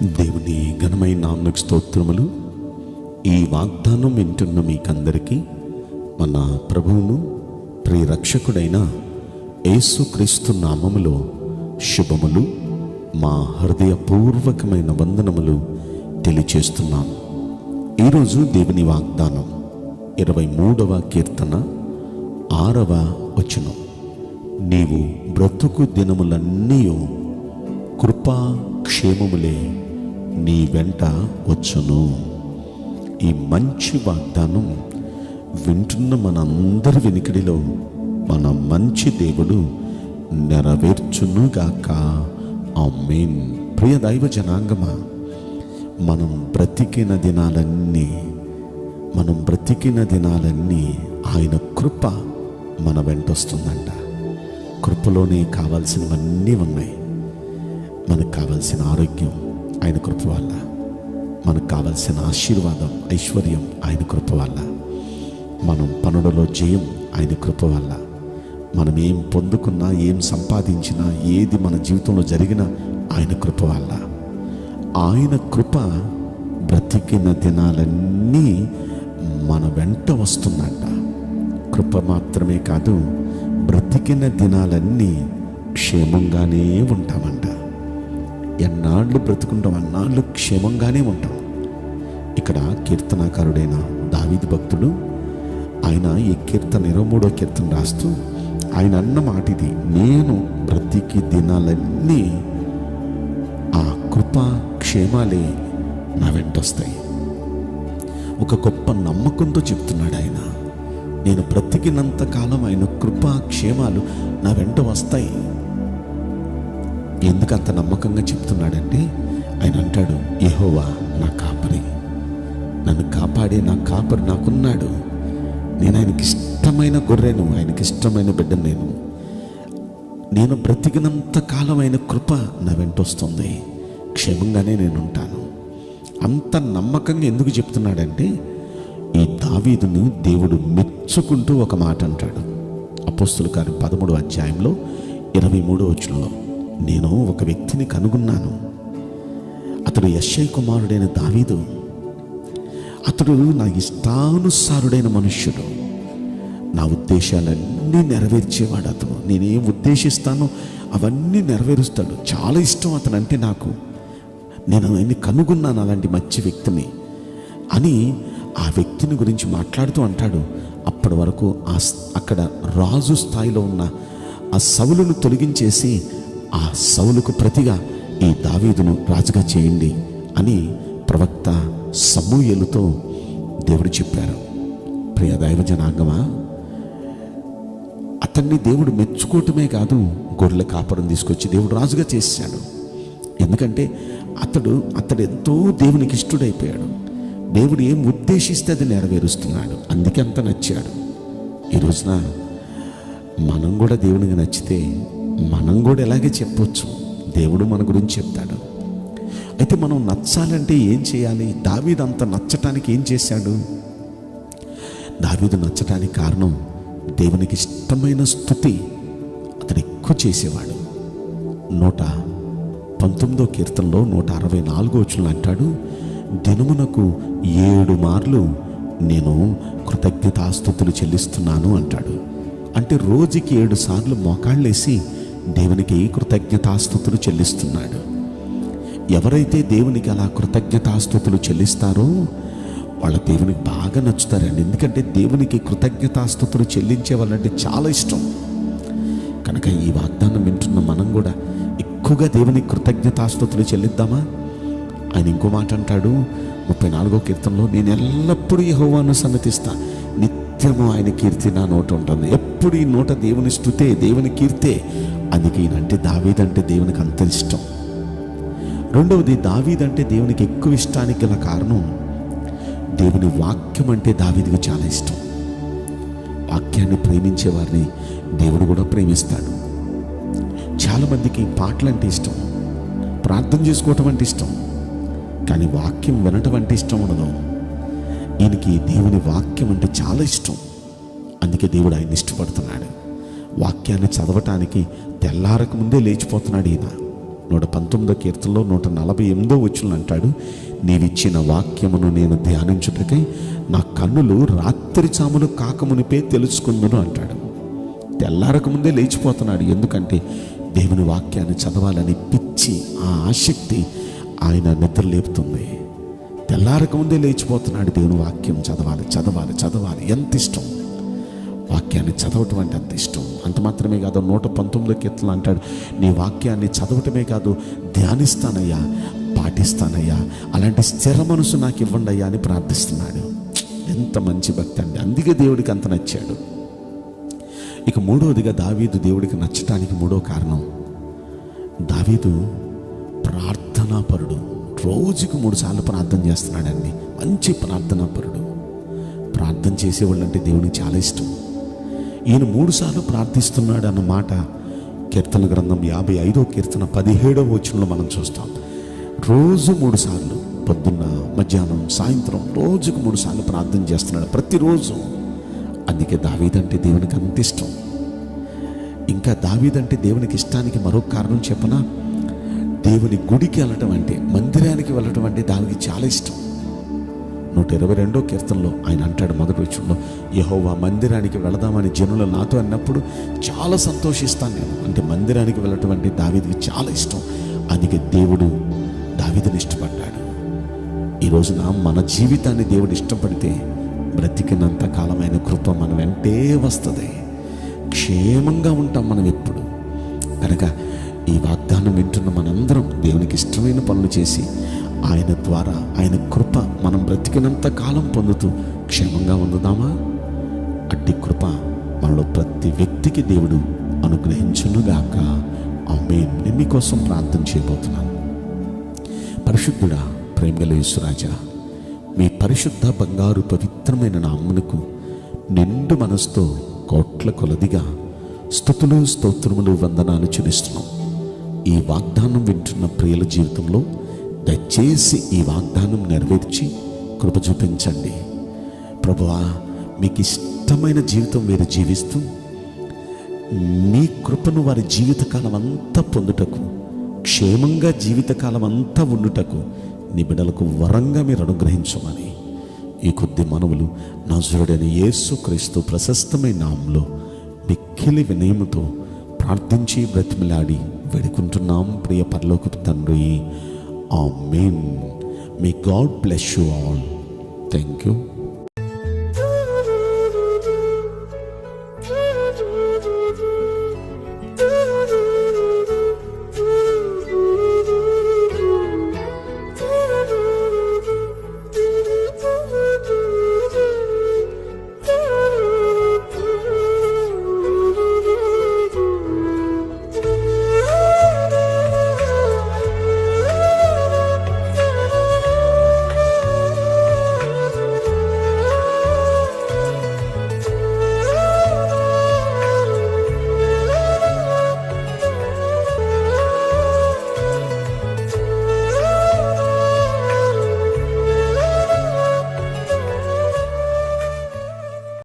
దేవుని ఘనమైన నామమునకు స్తోత్రములు. ఈ వాగ్దానం వింటున్న మీకందరికీ మన ప్రభువును ప్రియరక్షకుడైన యేసుక్రీస్తు నామములో శుభములు, మా హృదయపూర్వకమైన వందనములు తెలియచేస్తున్నాం. ఈరోజు దేవుని వాగ్దానం 23వ కీర్తన 6వ వచనం. నీవు బ్రతుకు దినములన్నీ కృపా క్షేమములే నీ వెంట వచ్చును. ఈ మంచి వాగ్దానం వింటున్న మనందరి వెనుకడిలో మన మంచి దేవుడు నెరవేర్చునుగాక. ఆమేన్. ప్రియ దైవ జనాంగమా, మనం బ్రతికిన దినాలన్నీ ఆయన కృప మన వెంట వస్తుందంట. కృపలోనే కావాల్సినవన్నీ ఉన్నాయి. మనకు కావాల్సిన ఆరోగ్యం ఆయన కృప వల్ల, మనకు కావాల్సిన ఆశీర్వాదం, ఐశ్వర్యం ఆయన కృప వల్ల, మనం పనులలో జయం ఆయన కృప వల్ల, మనం ఏం పొందుకున్నా, ఏం సంపాదించినా, ఏది మన జీవితంలో జరిగినా ఆయన కృప వల్ల. ఆయన కృప బ్రతికిన దినాలన్నీ మన వెంట వస్తుందంట. కృప మాత్రమే కాదు, బ్రతికిన దినాలన్నీ క్షేమంగానే ఉంటామంట. ఎన్నాళ్ళు బ్రతుకుంటాం అన్నాళ్ళు క్షేమంగానే ఉంటాం. ఇక్కడ కీర్తనాకారుడైన దావీదు భక్తుడు, ఆయన ఈ కీర్తన 23వ కీర్తన రాస్తూ ఆయన అన్న మాట ఇది: నేను బ్రతికి దినాలన్నీ ఆ కృపా క్షేమాలే నా వెంట వస్తాయి. ఒక గొప్ప నమ్మకంతో చెప్తున్నాడు ఆయన. నేను బ్రతికినంత కాలం ఆయన కృపా క్షేమాలు నా వెంట వస్తాయి. ఎందుకు అంత నమ్మకంగా చెప్తున్నాడంటే, ఆయన అంటాడు, యెహోవా నా కాపరి, నన్ను కాపాడే నా కాపరి నాకున్నాడు. నేను ఆయనకి ఇష్టమైన గొర్రెను, ఆయనకి ఇష్టమైన బిడ్డను. నేను బ్రతికినంత కాలం ఆయన కృప నా వెంట వస్తుంది, క్షేమంగానే నేను ఉంటాను. అంత నమ్మకంగా ఎందుకు చెప్తున్నాడంటే, ఈ దావీదును దేవుడు మెచ్చుకుంటూ ఒక మాట అంటాడు. అపోస్తలుల కార్యం 13వ అధ్యాయంలో 23వ వచనంలో, నేను ఒక వ్యక్తిని కనుగొన్నాను, అతడు యెష్షయి కుమారుడైన దావీదు. అతడు నా ఇష్టానుసారుడైన మనుష్యుడు, నా ఉద్దేశాలన్నీ నెరవేర్చేవాడు. అతను నేనేం ఉద్దేశిస్తానో అవన్నీ నెరవేరుస్తాడు. చాలా ఇష్టం అతను అంటే నాకు. నేను ఆయన్ని కనుగొన్నాను, అలాంటి మంచి వ్యక్తిని అని ఆ వ్యక్తిని గురించి మాట్లాడుతూ అంటాడు. అప్పటి వరకు అక్కడ రాజు స్థాయిలో ఉన్న ఆ సౌలును తొలగించేసి ఆ సౌలుకు ప్రతిగా ఈ దావీదును రాజుగా చేయండి అని ప్రవక్త సమూయేలుతో దేవుడు చెప్పారు. ప్రియ దైవ జనాంగమా, అతన్ని దేవుడు మెచ్చుకోవటమే కాదు, గొర్రెల కాపరం తీసుకొచ్చి దేవుడు రాజుగా చేశాడు. ఎందుకంటే అతడు ఎంతో దేవునికి ఇష్టడైపోయాడు. దేవుడు ఏం ఉద్దేశిస్తే అది నెరవేరుస్తున్నాడు. అందుకే అంత నచ్చాడు. ఈ రోజున మనం కూడా దేవునికి నచ్చితే మనం కూడా ఎలాగే చెప్పొచ్చు, దేవుడు మన గురించి చెప్తాడు. అయితే మనం నచ్చాలంటే ఏం చేయాలి? దావీదు అంత నచ్చటానికి ఏం చేశాడు? దావీదు నచ్చటానికి కారణం, దేవునికి ఇష్టమైన స్తుతి అతడు ఎక్కువ చేసేవాడు. 119వ కీర్తనలో 164వ వచనంలో అంటాడు, దినమునకు 7 మార్లు నేను కృతజ్ఞతాస్తుతులు చెల్లిస్తున్నాను అంటాడు. అంటే రోజుకి 7 సార్లు మోకాళ్ళేసి దేవునికి కృతజ్ఞతాస్తుతులు చెల్లిస్తున్నాడు. ఎవరైతే దేవునికి అలా కృతజ్ఞతాస్తుతులు చెల్లిస్తారో వాళ్ళ దేవునికి బాగా నచ్చుతారండి. ఎందుకంటే దేవునికి కృతజ్ఞతాస్తుతులు చెల్లించే వాళ్ళంటే చాలా ఇష్టం. కనుక ఈ వాగ్దానం వింటున్న మనం కూడా ఎక్కువగా దేవునికి కృతజ్ఞతాస్తుతులు చెల్లిద్దామా? ఆయన ఇంకో మాట అంటాడు 34వ కీర్తనలో, నేను ఎల్లప్పుడూ యెహోవాను సన్నతిస్తా, నిత్యము ఆయన కీర్తి నా నోట ఉంటుంది. ఎప్పుడు ఈ నోట దేవుని స్తుతే, దేవుని కీర్తే. అందుకే ఈయనంటే దావీదంటే దేవునికి అంత ఇష్టం. రెండవది, దావీదంటే దేవునికి ఎక్కువ ఇష్టానికి గల కారణం, దేవుని వాక్యం అంటే దావీదుకు చాలా ఇష్టం. వాక్యాన్ని ప్రేమించే వారిని దేవుడు కూడా ప్రేమిస్తాడు. చాలామందికి పాటలు అంటే ఇష్టం, ప్రార్థన చేసుకోవటం అంటే ఇష్టం, కానీ వాక్యం వినటం అంటే ఇష్టం ఉండదు. ఈయనకి దేవుని వాక్యం అంటే చాలా ఇష్టం. అందుకే దేవుడు ఆయన ఇష్టపడుతున్నాడు. వాక్యాన్ని చదవటానికి తెల్లారక ముందే లేచిపోతున్నాడు ఈయన. 119 కీర్తనలో 148 వచనంలో అంటాడు, నీవిచ్చిన వాక్యమును నేను ధ్యానించుటకై నా కన్నులు రాత్రి చాములు కాకమునిపే తెలుసుకుందును అంటాడు. తెల్లారక ముందే లేచిపోతున్నాడు. ఎందుకంటే దేవుని వాక్యాన్ని చదవాలని పిచ్చి, ఆ ఆసక్తి ఆయన నిద్ర లేపుతుంది. తెల్లారక ముందే లేచిపోతున్నాడు. దేవుని వాక్యం చదవాలి చదవాలి చదవాలి. ఎంత ఇష్టం వాక్యాన్ని చదవటం అంటే, అంత ఇష్టం. అంత మాత్రమే కాదు, 119 కీర్తనలు అంటాడు, నీ వాక్యాన్ని చదవటమే కాదు, ధ్యానిస్తానయ్యా, పాటిస్తానయ్యా, అలాంటి స్థిర మనసు నాకు ఇవ్వండి అయ్యా అని ప్రార్థిస్తున్నాడు. ఎంత మంచి భక్తి అండి. అందుకే దేవుడికి అంత నచ్చాడు. ఇక మూడవదిగా దావీదు దేవుడికి నచ్చటానికి మూడో కారణం, దావీదు ప్రార్థనాపరుడు. రోజుకు 3 సార్లు ప్రార్థన చేస్తున్నాడండి. మంచి ప్రార్థనాపరుడు. ప్రార్థన చేసేవాళ్ళు అంటే దేవునికి చాలా ఇష్టం. ఈయన 3 సార్లు ప్రార్థిస్తున్నాడు అన్న మాట కీర్తన గ్రంథం 55వ కీర్తన 17వ వచనంలో మనం చూస్తాం. రోజు 3 సార్లు, పొద్దున్న, మధ్యాహ్నం, సాయంత్రం, రోజుకు 3 సార్లు ప్రార్థన చేస్తున్నాడు ప్రతిరోజు. అందుకే దావీదంటే దేవునికి అంత ఇష్టం. ఇంకా దావీదంటే దేవునికి ఇష్టానికి మరొక కారణం చెప్పనా, దేవుని గుడికి వెళ్ళటం అంటే, మందిరానికి వెళ్ళటం అంటే దానికి చాలా ఇష్టం. 122వ కీర్తనలో ఆయన అంటాడు మొదటి వచనంలో, యెహోవా మందిరానికి వెళదామని జనులు నాతో అన్నప్పుడు చాలా సంతోషిస్తాను నేను. అంటే మందిరానికి వెళ్ళటం అంటే దావీదుకి చాలా ఇష్టం. అందుకే దేవుడు దావీదుని ఇష్టపడ్డాడు. ఈ రోజున మన జీవితాన్ని దేవుడు ఇష్టపడితే బ్రతికినంత కాలమైన కృప మన వెంటే వస్తుంది. క్షేమంగా ఉంటాం మనం ఎప్పుడు. కనుక ఈ వాగ్దానం వింటున్న మనందరం దేవునికి ఇష్టమైన పనులు చేసి ఆయన ద్వారా ఆయన కృప మనం బ్రతికినంత కాలం పొందుతూ క్షేమంగా ఉందామా? అట్టి కృప మనలో ప్రతి వ్యక్తికి దేవుడు అనుగ్రహించునుగాక. ఆమేన్. నేను మీకోసం ప్రార్థన చేయబోతున్నాను. పరిశుద్ధుడా, ప్రేమగల యేసురాజా, మీ పరిశుద్ధ బంగారు పవిత్రమైన నామమునకు నిండు మనసుతో కోట్ల కొలదిగా స్తుతులు, స్తోత్రములు, వందనాలు చెల్లిస్తున్నాం. ఈ వాగ్దానం వింటున్న ప్రియుల జీవితంలో దయచేసి ఈ వాగ్దానం నెరవేర్చి కృప చూపించండి ప్రభువా. మీకు ఇష్టమైన జీవితం వీరు జీవిస్తూ మీ కృపను వారి జీవితకాలం అంతా పొందుటకు, క్షేమంగా జీవితకాలం అంతా ఉండుటకు నీ బిడ్డలకు వరంగా మీరు అనుగ్రహించమని ఈ కొద్ది మనవులు నజరుడైన యేసుక్రీస్తు ప్రశస్తమైన నామములో మిక్కిలి వినయముతో ప్రార్థించి బ్రతిమలాడి వేడుకుంటున్నాం ప్రియ పరలోకపు తండ్రి. Amen. May God bless you all. Thank you.